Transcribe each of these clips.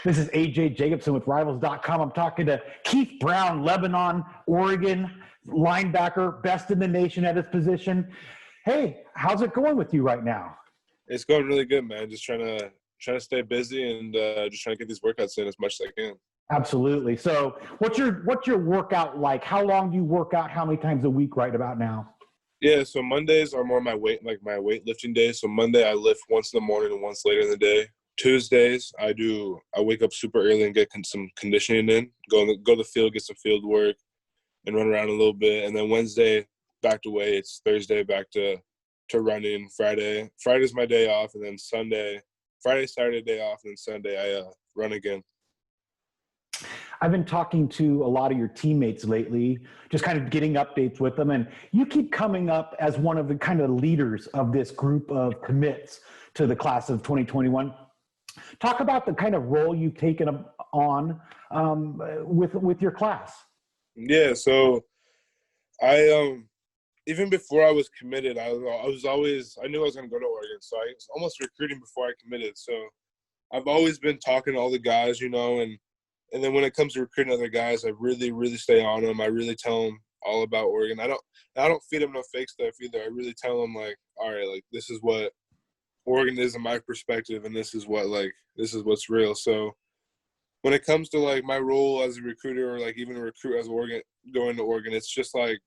This is AJ Jacobson with Rivals.com. I'm talking to Keith Brown, Lebanon, Oregon, linebacker, best in the nation at his position. Hey, how's it going with you right now? It's going really good, man. Just trying to stay busy and just trying to get these workouts in as much as I can. Absolutely. So what's your workout like? How long do you work out? How many times a week right about now? Yeah, so Mondays are more my weightlifting days. So Monday I lift once in the morning and once later in the day. Tuesdays I wake up super early and get some conditioning in, go to the field, get some field work, and run around a little bit. And then Wednesday back to weights. Thursday back to running. Friday's my day off, and then Friday, Saturday day off, and then Sunday I run again. I've been talking to a lot of your teammates lately, just kind of getting updates with them, and you keep coming up as one of the kind of leaders of this group of commits to the class of 2021. Talk about the kind of role you've taken on with your class. Yeah, so I even before I was committed, I knew I was going to go to Oregon, so I was almost recruiting before I committed. So I've always been talking to all the guys, and then when it comes to recruiting other guys, I really, really stay on them. I really tell them all about Oregon. I don't feed them no fake stuff either. I really tell them, like, all right, like, this is what Oregon is in my perspective, and this is what's real. So when it comes to, like, my role as a recruiter or, like, even a recruit as Oregon, going to Oregon, it's just, like,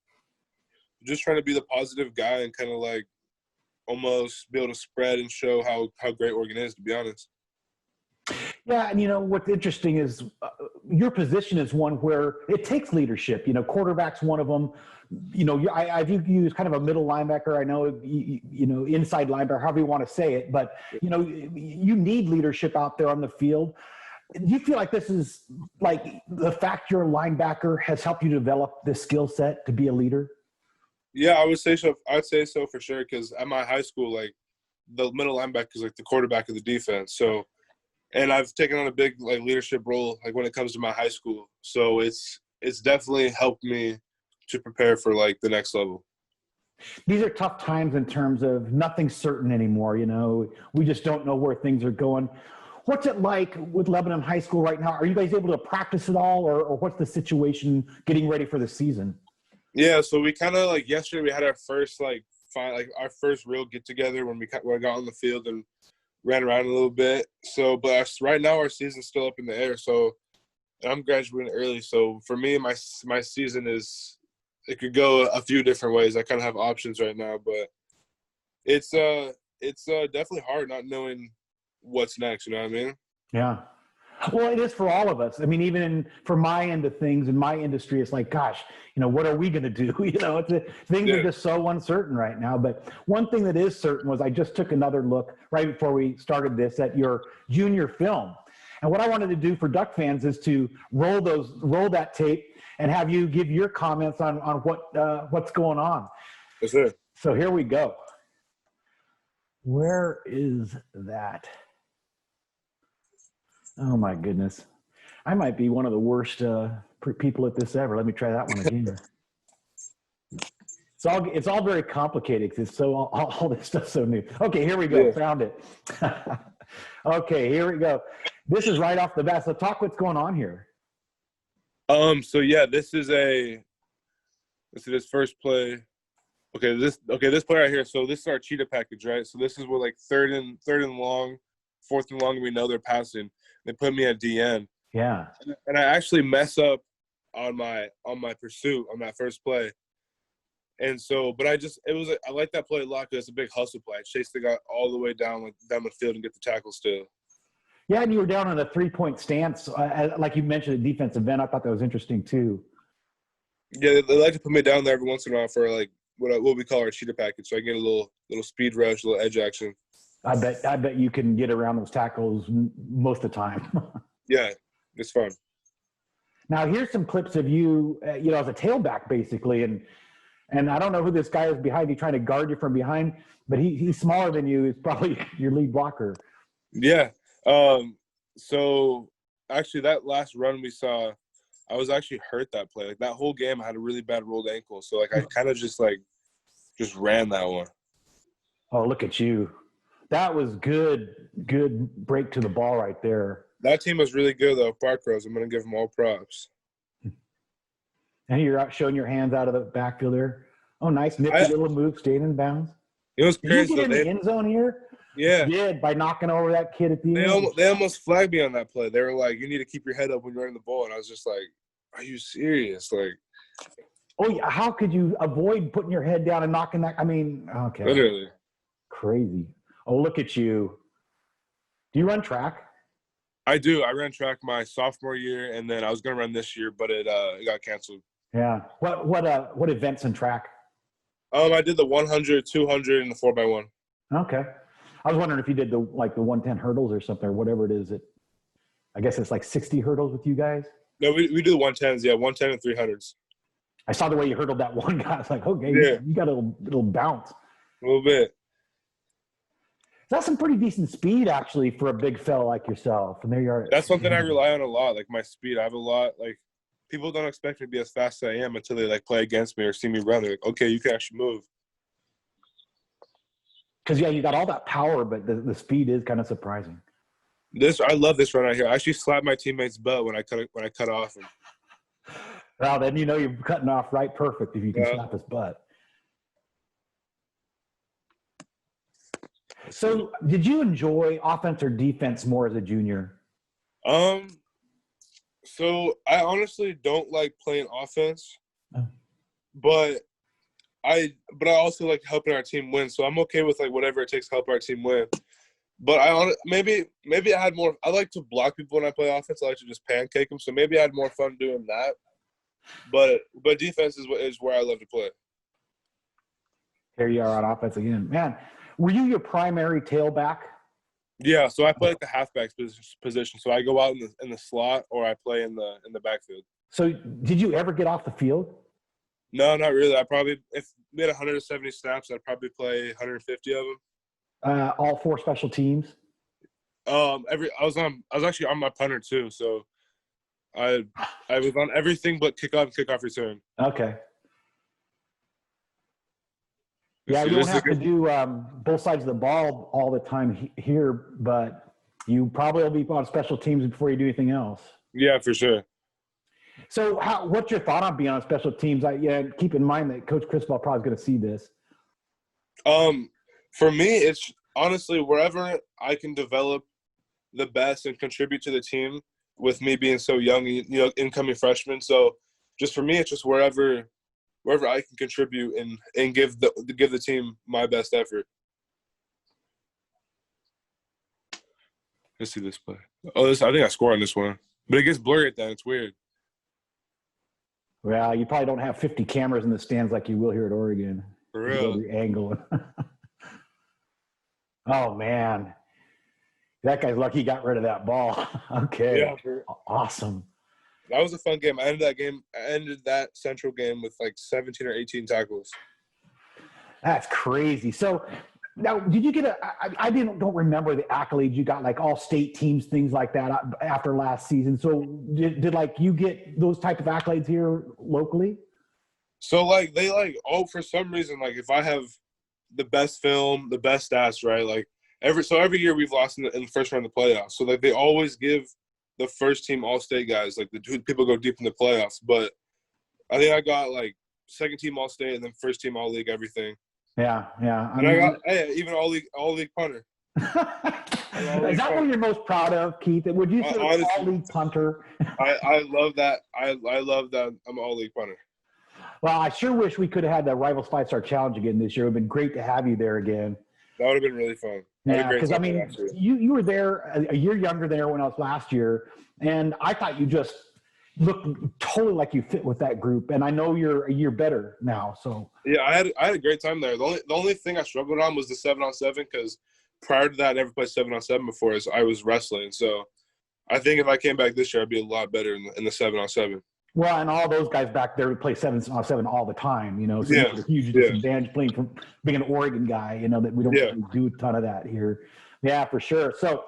just trying to be the positive guy and kind of, like, almost be able to spread and show how great Oregon is, to be honest. Yeah, and what's interesting is your position is one where it takes leadership. Quarterback's one of them. I view you as kind of a middle linebacker. I know, inside linebacker, however you want to say it. But, you need leadership out there on the field. Do you feel like this is, like, the fact you're a linebacker has helped you develop this skill set to be a leader? Yeah, I would say so. I'd say so for sure, because at my high school, like, the middle linebacker is, like, the quarterback of the defense. So, and I've taken on a big, like, leadership role, like, when it comes to my high school. So it's definitely helped me to prepare for, like, the next level. These are tough times in terms of nothing's certain anymore. We just don't know where things are going. What's it like with Lebanon High School right now? Are you guys able to practice at all, or what's the situation getting ready for the season? Yeah, so we kind of, like, yesterday we had our first, our first real get-together when we got on the field and ran around a little bit. So, but right now our season's still up in the air. So, and I'm graduating early. So for me, my season it could go a few different ways. I kind of have options right now, but it's definitely hard not knowing what's next. You know what I mean? Yeah. Well, it is for all of us. I mean, even for my end of things in my industry, it's like, gosh, what are we going to do? Things are just so uncertain right now. But one thing that is certain was I just took another look right before we started this at your junior film. And what I wanted to do for Duck fans is to roll that tape and have you give your comments on what's going on. Yes, sir. So here we go. Where is that? Oh my goodness. I might be one of the worst people at this ever. Let me try that one again. It's all very complicated because it's so all this stuff's so new. Okay, here we go. Yeah. Found it. Okay, here we go. This is right off the bat. So talk what's going on here. So yeah, this is this first play. This play right here. So this is our cheetah package, right? So this is where, like, third and long, fourth and long, we know they're passing. They put me at DN. Yeah. And I actually mess up on my pursuit on that first play. And so, but I like that play a lot because it's a big hustle play. I chased the guy all the way down the field and get the tackle still. Yeah, and you were down on a 3-point stance, like you mentioned, a defensive end. I thought that was interesting too. Yeah, they like to put me down there every once in a while for, like, what we call our cheetah package, so I get a little speed rush, a little edge action. I bet you can get around those tackles most of the time. Yeah, it's fun. Now here's some clips of you, as a tailback basically, and I don't know who this guy is behind you trying to guard you from behind, but he's smaller than you. He's probably your lead blocker. Yeah. So actually that last run we saw, I was actually hurt that play. Like, that whole game I had a really bad rolled ankle. So, like, I kind of just ran that one. Oh, look at you. That was good break to the ball right there. That team was really good, though. Park Rose. I'm going to give them all props. And you're out showing your hands out of the backfield there. Oh, nice. Nifty little move, staying in bounds. It was crazy. Did you get in the end zone here? Yeah. You did, by knocking over that kid at the end. They almost flagged me on that play. They were like, you need to keep your head up when you're running the ball. And I was just like, are you serious? Like, oh, yeah. How could you avoid putting your head down and knocking that? I mean, okay. Literally. Crazy. Oh, look at you. Do you run track? I do. I ran track my sophomore year, and then I was going to run this year, but it got canceled. Yeah. What events in track? I did the 100, 200, and the 4x1. Okay. I was wondering if you did the 110 hurdles or something, or whatever it is. I guess it's like 60 hurdles with you guys. No, we do the 110s. Yeah, 110 and 300s. I saw the way you hurdled that one guy. I was like, okay, yeah. you got a little bounce. A little bit. That's some pretty decent speed, actually, for a big fella like yourself. And there you are. That's something I rely on a lot, like my speed. I have a lot. Like, people don't expect me to be as fast as I am until they, play against me or see me run. They're like, okay, you can actually move. Because, yeah, you got all that power, but the speed is kind of surprising. I love this run out here. I actually slapped my teammate's butt when I cut off him. Well, then you know you're cutting off right perfect if you can slap his butt. So, did you enjoy offense or defense more as a junior? So I honestly don't like playing offense, but I also like helping our team win. So I'm okay with whatever it takes to help our team win. But maybe I had more. I like to block people when I play offense. I like to just pancake them. So maybe I had more fun doing that. But defense is where I love to play. Here you are on offense again, man. Were you your primary tailback? Yeah, so I play the halfback position. So I go out in the slot, or I play in the backfield. So did you ever get off the field? No, not really. If we had 170 snaps, I'd probably play 150 of them. All 4 special teams. I was actually on my punter too, so I was on everything but kickoff return. Okay. Yeah, you don't have to do both sides of the ball all the time here, but you probably will be on special teams before you do anything else. Yeah, for sure. So what's your thought on being on special teams? Keep in mind that Coach Criswell probably is going to see this. For me, it's honestly wherever I can develop the best and contribute to the team with me being so young, incoming freshman. So just for me, it's just wherever I can contribute and give the team my best effort. Let's see this play. I think I scored on this one. But it gets blurry at that. It's weird. Well, you probably don't have 50 cameras in the stands like you will here at Oregon. For real. The angle. Oh, man. That guy's lucky he got rid of that ball. Okay. Yeah. Awesome. That was a fun game. I ended that Central game with 17 or 18 tackles. That's crazy. So now, did you get I don't remember the accolades you got, all state teams, things like that after last season. So did you get those type of accolades here locally? So for some reason, if I have the best film, the best stats, right? Every year we've lost in the first round of the playoffs. So they always give the first team All-State guys, the two people go deep in the playoffs. But I think I got second team All-State and then first team All-League everything. Yeah. And I got even All-League punter. Is that what you're most proud of, Keith? Would you say All-League punter? I love that. I love that I'm All-League punter. Well, I sure wish we could have had the Rivals 5-Star Challenge again this year. It would have been great to have you there again. That would have been really fun. Yeah, because you were there a year younger than everyone else last year, and I thought you just looked totally like you fit with that group. And I know you're a year better now. So yeah, I had a great time there. The only thing I struggled on was the 7-on-7 because prior to that, I never played 7-on-7 before. As I was wrestling, so I think if I came back this year, I'd be a lot better in the 7-on-7. Well, and all those guys back there would play 7-on-7 all the time, So yeah. It's a huge disadvantage playing from being an Oregon guy, that we don't really do a ton of that here. Yeah, for sure. So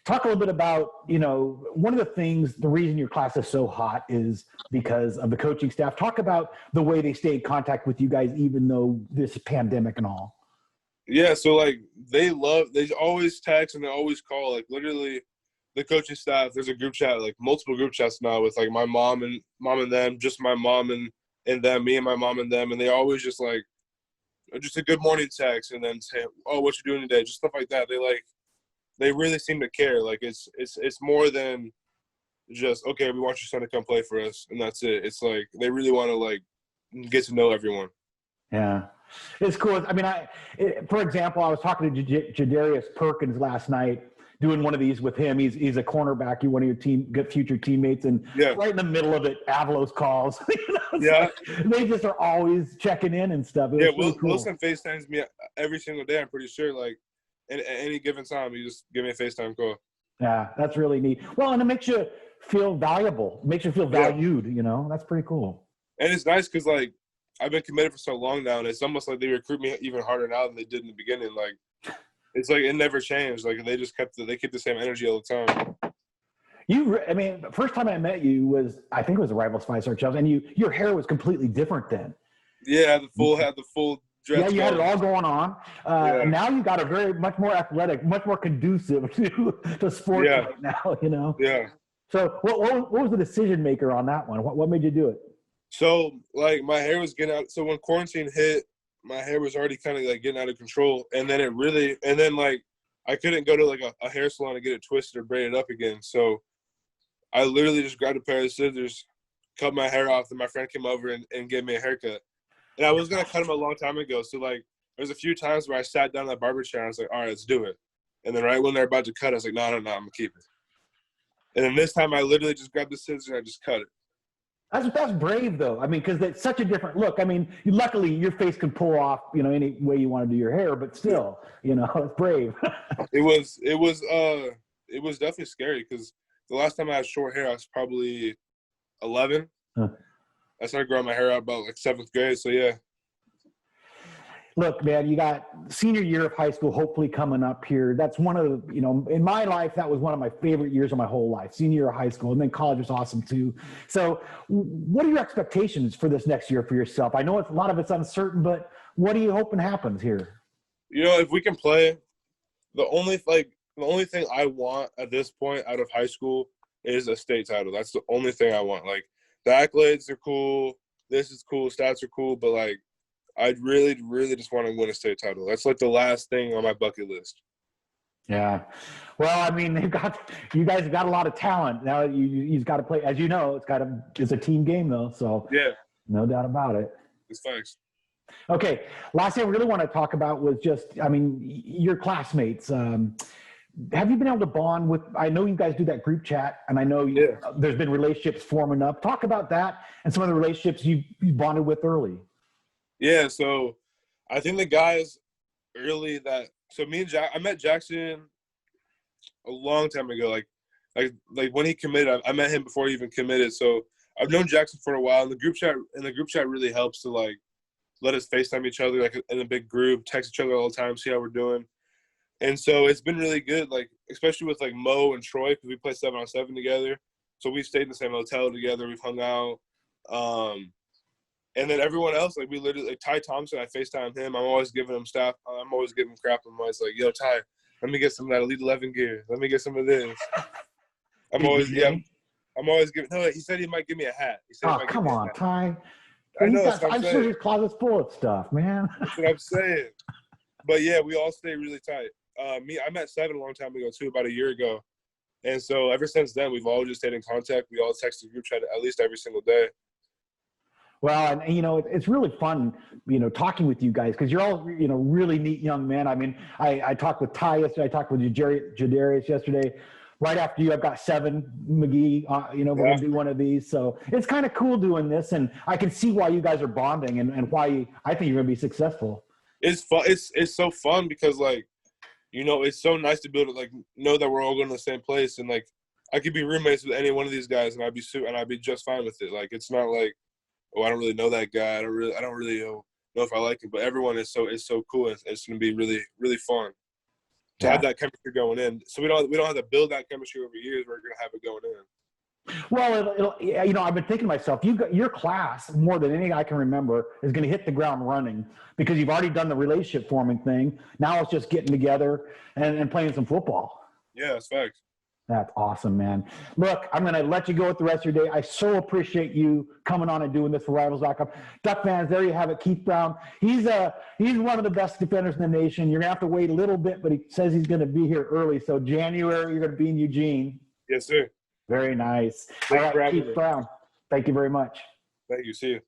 talk a little bit about, one of the things, the reason your class is so hot is because of the coaching staff. Talk about the way they stay in contact with you guys, even though this pandemic and all. Yeah, so they always text and they always call. Literally, the coaching staff, there's a group chat, like multiple group chats now with like my mom and them, just my mom and them, me and my mom and them, and they always just like just a good morning text and then say, oh, what you doing today? Just stuff like that. They really seem to care. Like it's more than just, okay, we want your son to come play for us and that's it. It's like they really want to like get to know everyone. Yeah. It's cool. I mean, for example, I was talking to Jadarius Perkins last night, doing one of these with him. He's a cornerback. You're one of your future teammates, and right in the middle of it, Avalos calls. Like, they just are always checking in and stuff. Really cool. Wilson FaceTimes me every single day. I'm pretty sure. Like at any given time, you just give me a FaceTime call. Yeah, that's really neat. Well, and it makes you feel valuable. It makes you feel valued. You know, that's pretty cool. And it's nice because like I've been committed for so long now, and it's almost like they recruit me even harder now than they did in the beginning. Like it's like it never changed. Like they just kept the same energy all the time. I mean, the first time I met you was, I think it was a Rivals 5-star Chelsea, and your hair was completely different then. Yeah, had the full dress. Yeah, you had it all going on. Now you got a much more athletic, much more conducive to sports right now, you know? Yeah. So what was the decision maker on that one? What made you do it? So, like, my hair was getting out. So when quarantine hit, my hair was already kind of, like, getting out of control. And then like, I couldn't go to, like, a hair salon to get it twisted or braided up again. So I literally just grabbed a pair of scissors, cut my hair off, and my friend came over and gave me a haircut. And I was going to cut them a long time ago. So, like, there's a few times where I sat down in that barber chair and I was like, all right, let's do it. And then right when they're about to cut, I was like, no, I'm going to keep it. And then this time I literally just grabbed the scissors and I just cut it. That's brave, though. I mean, because it's such a different look. I mean, luckily your face can pull off, you know, any way you want to do your hair, but still, you know, it's brave. It was definitely scary because the last time I had short hair, I was probably 11. Huh. I started growing my hair out about like 7th grade. So yeah. Look, man, you got senior year of high school hopefully coming up here. That's one of the, you know, in my life, that was one of my favorite years of my whole life, senior year of high school. And then college was awesome too. So what are your expectations for this next year for yourself? I know a lot of it's uncertain, but what are you hoping happens here? You know, if we can play, the only thing I want at this point out of high school is a state title. That's the only thing I want. Like, the accolades are cool. This is cool. Stats are cool. But, like, I'd really, really just want to win a state title. That's, like, the last thing on my bucket list. Yeah. Well, I mean, you guys have got a lot of talent. Now you've got to play. As you know, it's a team game, though. So, yeah, no doubt about it. It's thanks. Okay. Last thing I really want to talk about was just, I mean, your classmates. Have you been able to bond with, I know you guys do that group chat, and I know there's been relationships forming up. Talk about that and some of the relationships you bonded with early. Yeah, so I think the guys early so me and I met Jackson a long time ago. Like when he committed, I met him before he even committed. So I've known Jackson for a while, and the group chat really helps to like let us FaceTime each other like in a big group, text each other all the time, see how we're doing. And so it's been really good, like especially with like Mo and Troy, because we play 7-on-7 together. So we've stayed in the same hotel together. We've hung out. And then everyone else, like we literally, like Ty Thompson, I FaceTime him. I'm always giving him stuff. I'm always giving him crap. I'm always like, yo, Ty, let me get some of that Elite 11 gear. Let me get some of this. I'm always giving. No, he said he might give me a hat. He said come on, Ty. I know. I'm sure his closet's full of stuff, man. That's what I'm saying. But yeah, we all stay really tight. I met Seven a long time ago too, about a year ago. And so ever since then, we've all just stayed in contact. We all text the group chat at least every single day. Well, and you know, it's really fun, you know, talking with you guys because you're all, you know, really neat young men. I mean, I talked with Ty yesterday. I talked with Jadarius yesterday. Right after you, I've got Seven McGee. You know, we're gonna do one of these. So it's kind of cool doing this, and I can see why you guys are bonding and why I think you're gonna be successful. It's fun. It's so fun because like, you know, it's so nice to be able to like know that we're all going to the same place, and like I could be roommates with any one of these guys, and I'd be just fine with it. Like it's not like, oh, I don't really know that guy. I don't really know if I like him. But everyone is so cool. It's going to be really, really fun to have that chemistry going in. So we don't have to build that chemistry over years. We're going to have it going in. Well, you know, I've been thinking to myself, your class, more than any I can remember, is going to hit the ground running because you've already done the relationship forming thing. Now it's just getting together and playing some football. Yeah, that's facts. That's awesome, man. Look, I'm going to let you go with the rest of your day. I so appreciate you coming on and doing this for Rivals.com. Duck fans, there you have it. Keith Brown. He's one of the best defenders in the nation. You're going to have to wait a little bit, but he says he's going to be here early. So January, you're going to be in Eugene. Yes, sir. Very nice. Thank you All for right, having Keith me. Brown. Thank you very much. Thank you. See you.